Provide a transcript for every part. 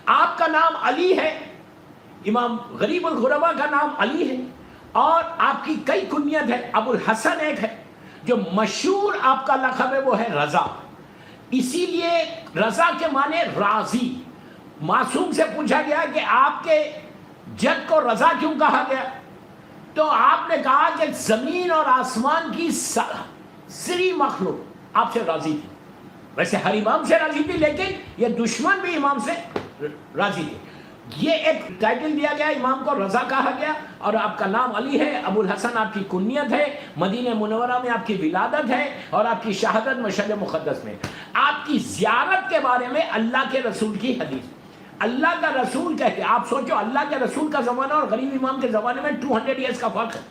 آپ کا نام علی ہے، امام غریب الغربا کا نام علی ہے، اور آپ کی کئی کنیت ہے، ابو الحسن ایک ہے، جو مشہور آپ کا لقب ہے وہ ہے رضا. اسی لیے رضا کے معنی راضی. معصوم سے پوچھا گیا کہ آپ کے جد کو رضا کیوں کہا گیا؟ تو آپ نے کہا کہ زمین اور آسمان کی سری مخلوق آپ سے راضی تھی. ویسے ہر امام سے راضی تھی، لیکن یہ دشمن بھی امام سے راضی تھے. یہ ایک ٹائٹل دیا گیا، امام کو رضا کہا گیا، اور آپ کا نام علی ہے. ابو الحسن آپ کی کنیت ہے، مدینہ منورہ میں آپ کی ولادت ہے، اور آپ کی شہادت مشہد مقدس میں. آپ کی زیارت کے بارے میں اللہ کے رسول کی حدیث، اللہ کا رسول کہتے ہیں، آپ سوچو اللہ کے رسول کا زمانہ اور غریب امام کے زمانے میں 200 ایئرس کا فرق ہے.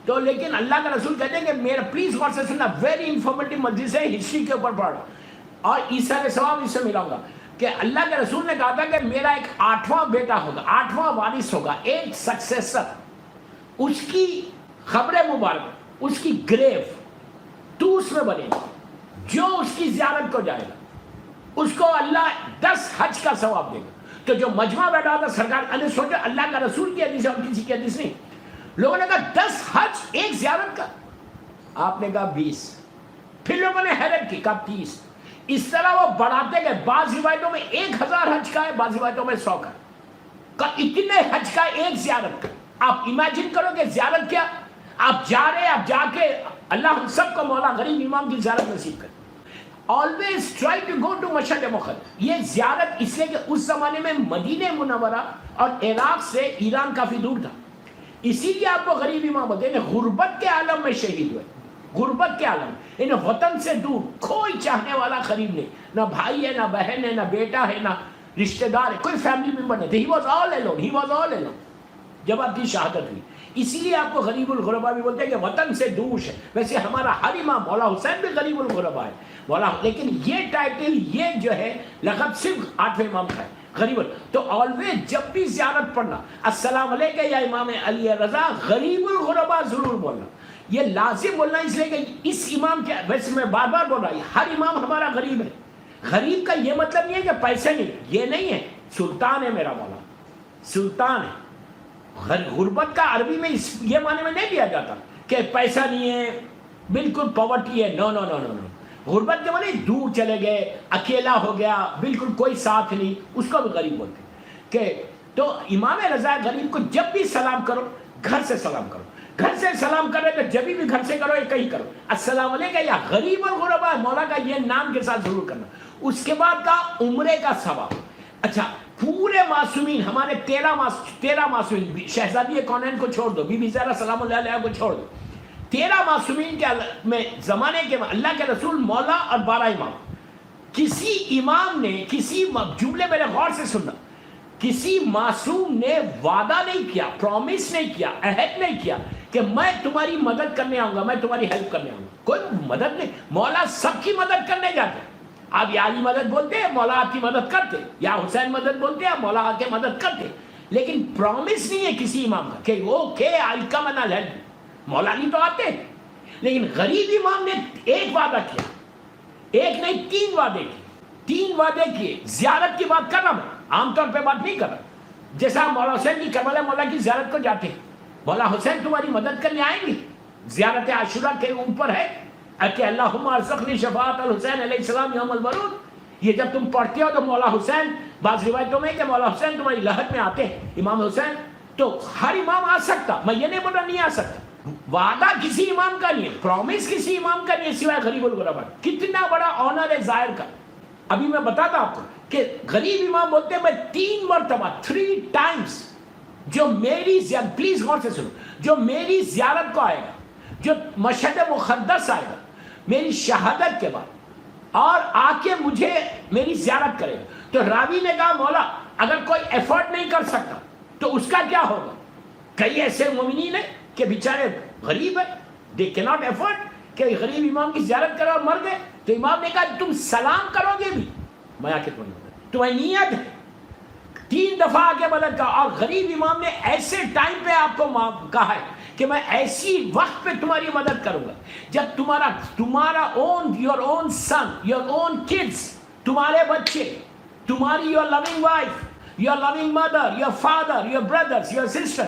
تو لیکن اللہ کا رسول کہتے ہیں کہ میرا پلیز غور سے سننا، ویری انفارمیٹیو مجلس ہے، ہسٹری کے اوپر پڑھ رہا، اور عیسیٰ علیہ السلام اس سے ملاؤں گا کہ اللہ کے رسول نے کہا تھا کہ میرا ایک 8واں بیٹا ہوگا، 8واں وارث ہوگا، ایک سکسیسر. اس کی خبر مبارک، اس کی گریو توس میں بنے گا. جو اس کی زیارت کو جائے گا اس کو اللہ 10 حج کا ثواب دے گا. تو جو مجمع بیٹھا تھا سرکار نے سوچا اللہ کا رسول کی حدیث ہے اور کسی کی حدیث نہیں. لوگوں نے کہا 10 حج ایک زیارت کا، آپ نے کہا 20. پھر لوگوں نے حیرت کی، کہا 30. اس طرح وہ بڑھاتے گئے. بعض روایتوں میں 1000 حج کا ہے، بعض روایتوں میں 100 کا. اتنے حج کا ایک زیارت کا. آپ امیجن کرو کہ زیارت کیا، آپ جا رہے، آپ جا کے اللہ ہم سب کو مولا غریب امام کی زیارت نصیب کرے. always try to go to مشہد مقدس. یہ زیارت اس لیے کہ اس زمانے میں مدینہ منورہ اور عراق سے ایران کافی دور تھا، اسی لیے آپ کو غریب امام ہوتے ہیں. غربت کے عالم میں شہید ہوئے، غربت کے عالم، انہیں وطن سے دور، کوئی چاہنے والا قریب نہیں، نہ بھائی ہے، نہ بہن ہے، نہ بیٹا ہے، نہ رشتہ دار ہے، کوئی فیملی ممبر نہیں تھے. he was all alone, he was all alone جب آپ کی شہادت ہوئی. اسی لیے آپ کو غریب الغربا بھی بولتے ہیں کہ وطن سے دور ہے. ویسے ہمارا ہر امام مولا حسین بھی غریب الغربا ہے مولا، لیکن یہ ٹائٹل، یہ جو ہے لقب صرف 8ویں امام کا ہے غریب. تو آلویز جب بھی زیارت پڑھنا، السلام علیکم یا امام علی رضا، غریب الغربا ضرور بولنا. یہ لازم بولنا اس لیے کہ اس امام کے، ویسے میں بار بار بول رہا ہوں، ہر امام ہمارا غریب ہے. غریب کا یہ مطلب نہیں ہے کہ پیسے نہیں، یہ نہیں ہے. سلطان ہے میرا مولا، سلطان ہے. غربت کا عربی میں یہ معنی میں نہیں دیا جاتا کہ پیسہ نہیں ہے، بالکل پاورٹی ہے. نو نو نو نو نو. غربت کے معنی دور چلے گئے، اکیلا ہو گیا، بالکل کوئی ساتھ نہیں، اس کو بھی غریب بولتے ہیں. کہ تو امام رضا غریب کو جب بھی سلام کرو، گھر سے سلام کرو. گھر سے سلام کرے تو جب بھی گھر سے کرو یا کہیں کرو، السلام علیکم یا غریب الغربا مولا کا یہ نام کے ساتھ ضرور کرنا. اس کے بعد کا عمرے کا ثواب. اچھا، پورے معصومین ہمارے 13 معصومین، شہزادی کونین کو چھوڑ دو، بی بی زہرا سلام اللہ علیہ کو چھوڑ دو، 13 معصومین کے میں زمانے کے اللہ کے رسول مولا اور 12 امام. کسی امام نے، کسی جملے میرے غور سے سننا، کسی معصوم نے وعدہ نہیں کیا، پرومس نہیں کیا، عہد نہیں کیا کہ میں تمہاری مدد کرنے آؤں گا، میں تمہاری ہیلپ کرنے آؤں گا. کوئی مدد نہیں. مولا سب کی مدد کرنے جاتے. آپ یا علی مدد بولتے ہیں، مولا آپ کی مدد کرتے، یا حسین مدد بولتے ہیں، مولا آ کے مدد کرتے. لیکن پرومس نہیں ہے کسی امام کا کہ okay I come and I help. مولا علی تو آتے، لیکن غریب امام نے ایک وعدہ کیا، ایک نہیں 3 وعدے کیے. 3 وعدے کیے. زیارت کی بات کر رہا میں، عام طور پہ بات نہیں کر رہا. جیسا مولا حسین کی کربلا مولا کی زیارت کو جاتے ہیں، مولا حسین تمہاری مدد کرنے آئیں گے. زیارت عاشورہ کے اوپر ہے کہ اللہم ارزقنی شفاعت الحسین علیہ السلام یوم الورود. یہ جب تم پڑھتے ہو تو مولا حسین، بعض روایتوں میں کہ مولا حسین تمہاری لہد میں آتے ہیں، امام حسین. تو ہر امام آ سکتا، میں یہ نہیں بول رہا نہیں آ سکتا. وعدہ کسی امام کا نہیں ہے، پرومس کسی امام کا نہیں ہے سوائے غریب الغربا. کتنا بڑا آنر ہے ظاہر کا. ابھی میں بتاتا آپ کو کہ غریب امام بولتے ہیں میں 3 مرتبہ 3 times جو میری زیارت، پلیز غور سے سنو، جو میری زیارت کو آئے گا، جو مشہد مقدس آئے گا میری شہادت کے بعد اور آ کے مجھے میری زیارت کرے گا. تو راوی نے کہا مولا اگر کوئی ایفرٹ نہیں کر سکتا تو اس کا کیا ہوگا؟ کئی ایسے مومنین ہیں کہ بیچارے غریب ہیں، دے کی ناٹ ایفرٹ کہ غریب امام کی زیارت کرو اور مر گئے. تو امام نے کہا تم سلام کرو گے بھی، میں آ کے تمہیں نیت ہے. 3 دفعہ آگے مدد کا. اور غریب امام نے ایسے ٹائم پہ آپ کو کہا ہے کہ میں ایسی وقت پہ تمہاری مدد کروں گا جب تمہارا own, your own son, your own kids, تمہارے بچے، تمہاری your loving wife, your loving mother, your father, your brothers, your sister,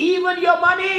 Even your money,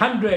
100,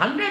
100,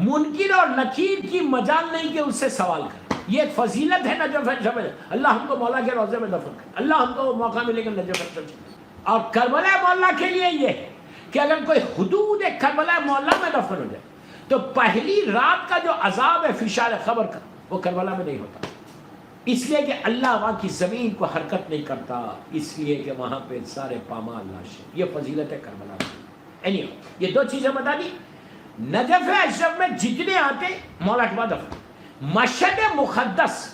منکر اور نکیر کی مجال نہیں کہ اس سے سوال کرے. یہ ایک فضیلت ہے نجف اشرف میں. اللہ ہم کو مولا کے روضے میں دفن کرے, اللہ ہم کو موقع ملے گا نجف اشرف. اور کربلا معلیٰ کے لیے یہ ہے کہ اگر کوئی حدود کربلا معلیٰ میں دفن ہو جائے تو پہلی رات کا جو عذاب ہے فشار قبر کا وہ کربلا میں نہیں ہوتا, اس لیے کہ اللہ وہاں کی زمین کو حرکت نہیں کرتا, اس لیے کہ وہاں پہ سارے پامال لاش ہے. یہ فضیلت ہے کربلا میں. یہ دو چیزیں بتا دی. نجف اشرف میں جتنے آتے مولا کے بعد دفن. مشہد مقدس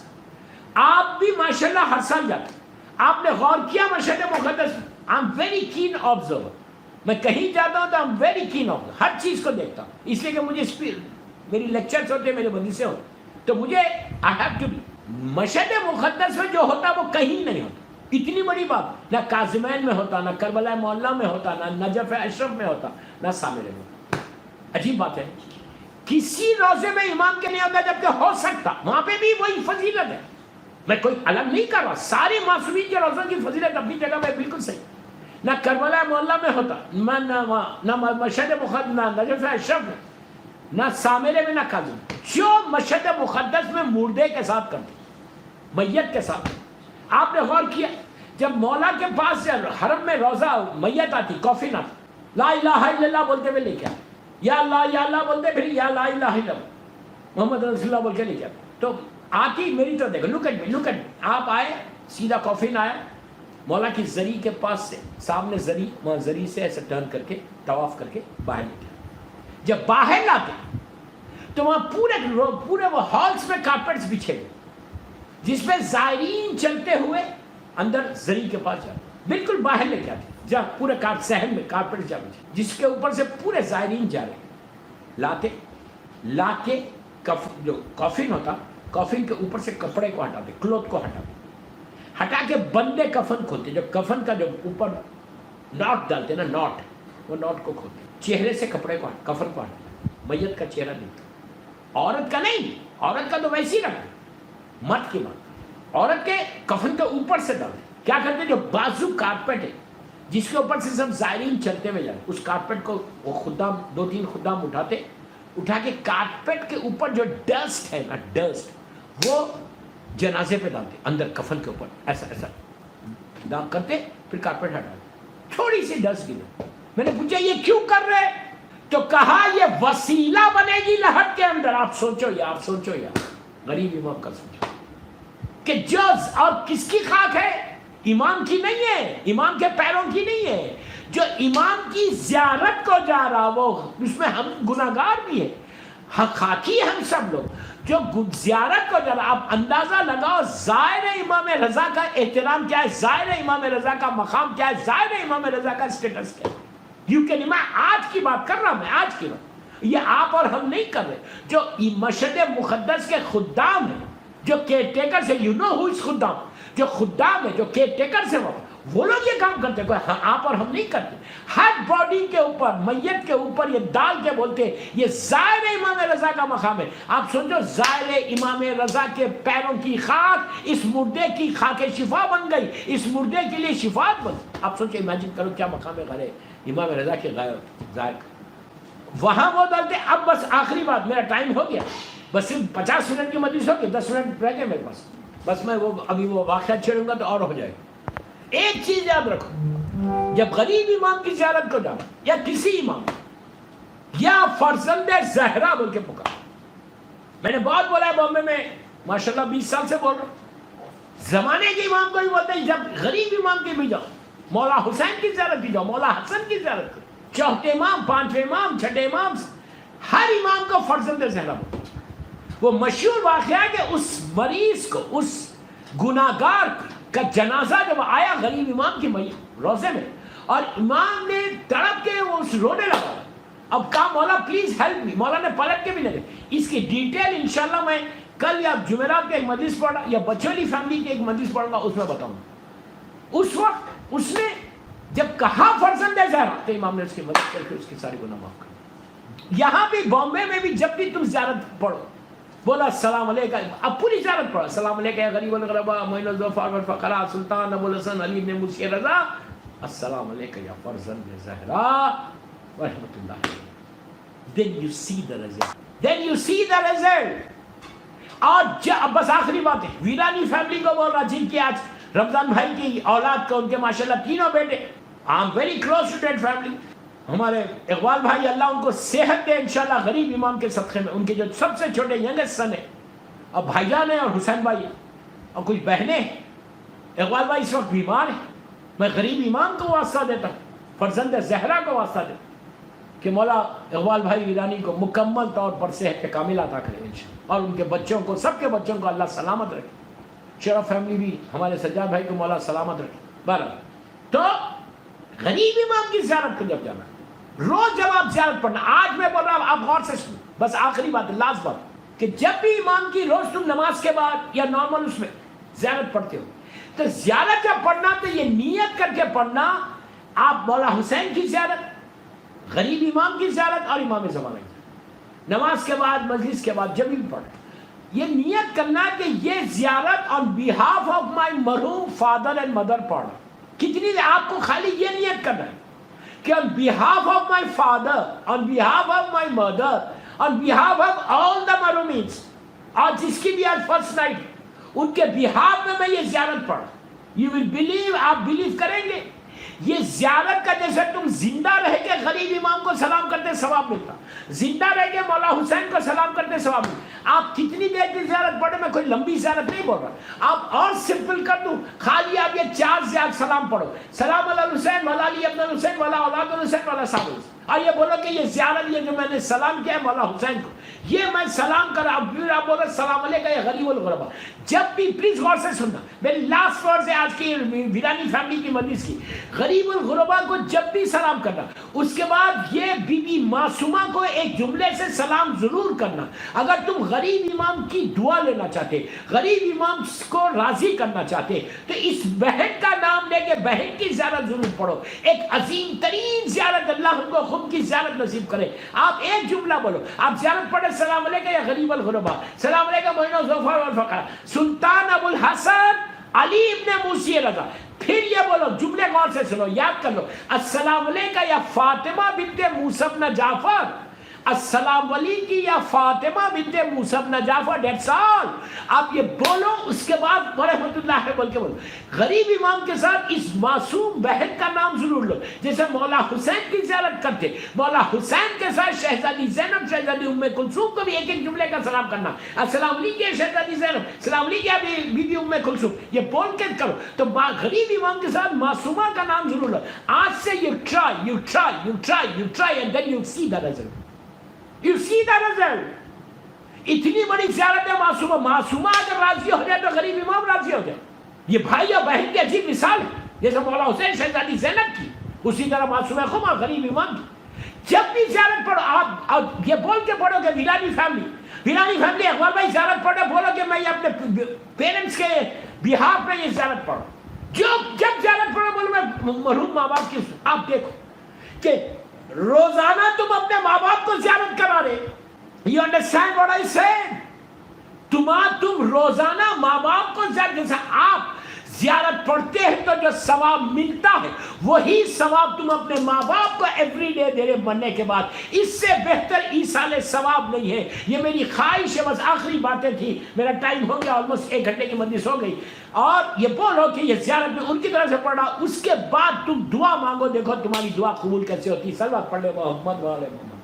آپ بھی ماشاءاللہ ہر سال جاتے, آپ نے غور کیا مشہد مقدس؟ I am very keen observer. میں کہیں جاتا ہوں تو I am very keen observer, ہر چیز کو دیکھتا ہوں, اس لیے کہ مجھے میری لیکچرز ہوتے میرے مدرسے ہوتے تو مجھے I have to be. Mashhad مقدس میں جو ہوتا وہ کہیں نہیں ہوتا. اتنی بڑی بات نہ کاظمین میں ہوتا, نہ کربلا معلیٰ میں ہوتا, نہ نجف اشرف میں ہوتا, نہ سامرے میں ہوتا. عجیب بات ہے, کسی روزے میں امام کے نہیں ہوتا جبکہ ہو سکتا. وہاں پہ بھی وہی فضیلت ہے. میں کوئی الگ نہیں کر رہا, سارے معصومین کے روزوں کی فضیلت اپنی جگہ میں بالکل صحیح. نہ کربلا معلیٰ میں ہوتا, نہ مشہد مقدس, نہ نجف اشرف میں, نہ سامرے میں, نہ کاظم. جو مشہد مقدس میں مردے کے ساتھ کرتے, میت کے ساتھ. آپ نے غور کیا جب مولا کے پاس سے حرم میں روزہ میت آتی, کافن آتی, لا الہ الا اللہ بولتے ہوئے لے کے آتے, یا اللہ بولتے, پھر یا لا الہ الا اللہ محمد رسول اللہ بول کے لے کے آتے. تو آتی میری تو دیکھو, لک ایٹ می. آپ آئے, سیدھا کافن آیا, مولا کی زری کے پاس سے سامنے زری, وہاں زری سے ایسے ٹرن کر کے طواف کر کے باہر نکلے. جب باہر لاتے تو وہاں پورے وہ ہالس میں کارپیٹس بچھے ہوئے جس پہ زائرین چلتے ہوئے اندر زری کے پاس جاتے, بالکل باہر لے کے آتے, جہاں پورے صحن میں کارپیٹ جا بچے جس کے اوپر سے پورے زائرین جا رہے. لا کے جو کافن ہوتا, کافن کے اوپر سے کپڑے کو ہٹاتے, کلوتھ کو ہٹا کے بندے کفن کھولتے. جو کفن کا جو اوپر ناٹ ڈالتے نا, ناٹ, وہ ناٹ کو کھولتے. چہرے سے کپڑے کو کفن کو ہٹاتے, میت کا چہرہ دیکھتے. عورت کا نہیں, عورت کا تو ویسے ہی رکھتے, مرد کی بات. عورت کے کفن کے اوپر سے ڈالتے. کیا کرتے, جو بازو کارپیٹ ہے جس کے اوپر سے سب زائرین چلتے ہوئے جاتے, اس کارپیٹ کو وہ خدام 2-3 خدام اٹھا کے کارپیٹ کے اوپر جو ڈسٹ ہے نا, ڈسٹ وہ جنازے پہ ڈالتے, اندر کفن کے اوپر ایسا داغ کرتے, پھر کارپیٹ ہٹاتے, تھوڑی سی ڈسٹ گرے. میں نے پوچھا یہ کیوں کر رہے, تو کہا یہ وسیلہ بنے گی لہد کے اندر. آپ سوچو یا غریب امام کا سوچو کہ جو اور کس کی خاک ہے, امام کی نہیں ہے, امام کے پیروں کی نہیں ہے. جو امام کی زیارت کو جا رہا وہ اس میں ہم گناہگار بھی ہیں, خاکی ہم سب لوگ. جو زیارت کو جا رہا, آپ اندازہ لگاؤ زائر امام رضا کا احترام کیا ہے, زائر امام رضا کا مقام کیا ہے, زائر امام رضا کا اسٹیٹس کیا ہے. میں آج کی بات کر رہا ہوں, میں آج کی بات, یہ آپ اور ہم نہیں کر رہے. جو مشہد مقدس کے خدام ہیں, جو کیئر ٹیکر سے, یو نو ہو از خدام, جو خدام ہے, جو کیئر ٹیکر سے وہ لوگ یہ کام کرتے ہیں, آپ اور ہم نہیں کرتے. ہر باڈی کے اوپر, میت کے اوپر یہ ڈال کے بولتے ہیں یہ زائر امام رضا کا مقام ہے. آپ سوچو زائر امام رضا کے پیروں کی خاک اس مردے کی خاک شفا بن گئی, اس مردے کے لیے شفاعت بن. آپ سوچو, امیجن کرو کیا مقام ہے امام رضا کے ظاہر. وہاں وہ ڈالتے. اب بس آخری بات, میرا ٹائم ہو گیا, بس صرف 50 منٹ کی مجلس ہو گئی, 10 منٹ رہ گئے میرے پاس. بس میں ابھی وہ واقعہ چھیڑوں گا تو اور ہو جائے گا. ایک چیز یاد رکھو, جب غریب امام کی زیارت کو جانا, یا کسی امام یا فرزند زہرا بول کے پکار. میں نے بہت بولا ہے بامبے میں, ماشاءاللہ 20 سال سے بول رہا ہوں. زمانے کے امام کو بھی بولتے ہیں, جب غریب امام کے بھی جاؤ, مولا حسین کی زیارت کی جاؤ, مولا حسن کی زیارت کرو, چوتھے امام, پانچویں امام, چھٹے امام, ہر امام کو فرزند زہرا بولتے. وہ مشہور واقعہ ہے کہ اس مریض کو, اس گناہگار کا جنازہ جب آیا غریب امام کی روزے میں, اور امام نے تڑپ کے وہ رونے لگا. اب کہا مولا پلیز ہیلپ می. مولا نے پلٹ کے بھی لگے. اس کی ڈیٹیل انشاءاللہ میں کل یا جمعرات کے ایک مجلس پڑھا, یا بچولی فیملی کے ایک مجلس پڑھوں گا, اس میں بتاؤں. اس وقت اس نے جب کہا فرزند زہرا, تو امام نے اس کی مدد کر کے اس کی ساری گناہ معاف کر. یہاں بھی بامبے میں بھی جب بھی تم زیارت پڑھو, بولا السلام علیکم, اب پوری زیارت پڑھو, السلام علیکم یا غریب الغرباء معین الضعفاء والفقراء سلطان ابو الحسن علی بن مرشد رضا, السلام علیکم یا فرزند زہرا ورحمۃ اللہ. Then you see the result. then you see the result. اور بس آخری بات ہے، ویرانی فیملی کو بول رہا جن کی آج رمضان بھائی کی اولاد کو، ان کے ماشاءاللہ تینوں بیٹے، I am very close to that family. ہمارے اقبال بھائی اللہ ان کو صحت دے انشاءاللہ، غریب امام کے صدقے میں، ان کے جو سب سے چھوٹے ینگسٹ سن ہے، اور بھائی جان ہیں، اور حسین بھائی ہیں، اور کچھ بہنیں ہیں. اقبال بھائی اس وقت بیمار ہیں. میں غریب امام کو واسطہ دیتا ہوں، فرزند زہرا کو واسطہ دیتا ہوں کہ مولا اقبال بھائی ایرانی کو مکمل طور پر صحت کامل عطا کرے انشاءاللہ، اور ان کے بچوں کو، سب کے بچوں کو اللہ سلامت رکھے. شرف فیملی بھی ہمارے سجاد بھائی کو مولا سلامت رکھے. بہرحال تو غریب امام کی زیارت کو جب جانا، روز جب آپ زیارت پڑھنا، آج میں بول رہا ہوں آپ غور سے سنیں، بس آخری بات، لاسٹ بات، کہ جب بھی امام کی روز تم نماز کے بعد یا نارمل اس میں زیارت پڑھتے ہو، تو زیارت جب پڑھنا تو یہ نیت کر کے پڑھنا، آپ مولا حسین کی زیارت، غریب امام کی زیارت اور امام زمانہ کی، نماز کے بعد، مجلس کے بعد، جب بھی پڑھیں یہ نیت کرنا کہ یہ زیارت on behalf of my مرحوم فادر اینڈ مدر پڑھنا. کتنی آپ کو خالی یہ نیت کرنا ہے کہ on behalf of my father, on behalf of my mother, on behalf of all the مرحومین، اور جس کی بھی آج فرسٹ نائٹ، ان کے behalf میں یہ زیارت پڑھ. You will believe، آپ بلیو کریں گے، یہ زیارت کا جیسے تم زندہ رہ کے غریب امام کو سلام کرتے ثواب ملتا، زندہ رہ کے مولا حسین کو سلام کرتے ثواب ملتا. آپ کتنی دیر کی زیارت پڑھیں، میں کوئی لمبی زیارت نہیں بول رہا، آپ اور سمپل کر دوں، خالی آپ یہ 4 زیارت سلام پڑھو، سلام علی الحسین والا علی ابن الحسین والا اولاد الحسین والا صاحب الحسین، اور یہ بولو کہ یہ زیارت، یہ جو میں نے سلام کیا ہے مولا حسین کو، یہ میں سلام کر رہا ہوں. آپ بولو السلام علیکم یا غریب الغربا. جب بھی پلیز غور سے سننا، میری لاسٹ ورڈ ہے آج کی ویرانی فیملی کی مجلس کی، غریب الغربا کو جب بھی سلام کرنا، اس کے بعد یہ بی بی معصومہ کو ایک جملے سے سلام ضرور کرنا. اگر تم غریب امام کی دعا لینا چاہتے، غریب امام کو راضی کرنا چاہتے، تو اس بہن کا نام لے کے بہن کی زیارت ضرور پڑھو. ایک عظیم ترین زیارت، اللہ ان کو خود کی زیارت نصیب کرے. آپ ایک جملہ بولو، آپ زیارت پڑھے السلام علیکم یا غریب الغربا، السلام علیکم معین الظفر والفقرا، سلطان ابو الحسن علی ابن موسی رضا. پھر یہ بولو، جملے غور سے سنو، یاد کر لو، السلام علیکم یا فاطمہ بنت موسی بن جعفر، السلام علیکم یا فاطمہ بنت موسی بن جعفر، دیٹس آل. آپ یہ بولو، اس کے بعد رحمت اللہ بول کے بولو. غریب امام کے ساتھ اس معصوم بہن کا نام ضرور لو، جیسے مولا حسین کی زیارت کرتے، مولا حسین کے ساتھ شہزادی زینب، شہزادی ام کلثوم کو بھی ایک ایک جملے کا سلام کرنا، السلام علیکم شہزادی زینب، السلام علیکم بی بی ام کلثوم، یہ بول کے کرو. تو غریب امام کے ساتھ معصومہ کا نام ضرور لو. آج سے you try and then you see the result. You see the result. اتنی بڑی زیارت ہے معصومہ، معصومہ اگر راضی ہو جائے تو غریب امام راضی ہو جائے. یہ بھائی اور بہن کی عجیب مثال ہے، جیسے مولا حسین شہزادی زینب کی، اسی طرح معصومہ خم اور غریب امام کی. جب بھی زیارت پڑھو، آپ یہ بول کے پڑھو کہ ویرانی فیملی اقبال بھائی زیارت پڑھو، بولو کہ میں اپنے پیرنٹس کے بہاف میں یہ زیارت پڑھو. جب زیارت پڑھو بولو میں مرحوم ماں باپ کی. آپ دیکھو کہ روزانہ تم اپنے ماں باپ کو زیارت کرا رہے. You understand what I said? تم روزانہ ماں باپ کو زیارت، جیسے آپ زیارت پڑھتے ہیں تو جو ثواب ملتا ہے وہی ثواب تم اپنے ماں باپ کو ایوری ڈے دے رہے مرنے کے بعد. اس سے بہتر ایصال ثواب نہیں ہے. یہ میری خواہش ہے، بس آخری باتیں تھی، میرا ٹائم ہو گیا، آلموسٹ 1 گھنٹے کی مجلس ہو گئی. اور یہ بولو کہ یہ زیارت میں ان کی طرف سے پڑھنا، اس کے بعد تم دعا مانگو، دیکھو تمہاری دعا قبول کیسے ہوتی. صلوات پڑھ لے محمد والے محمد.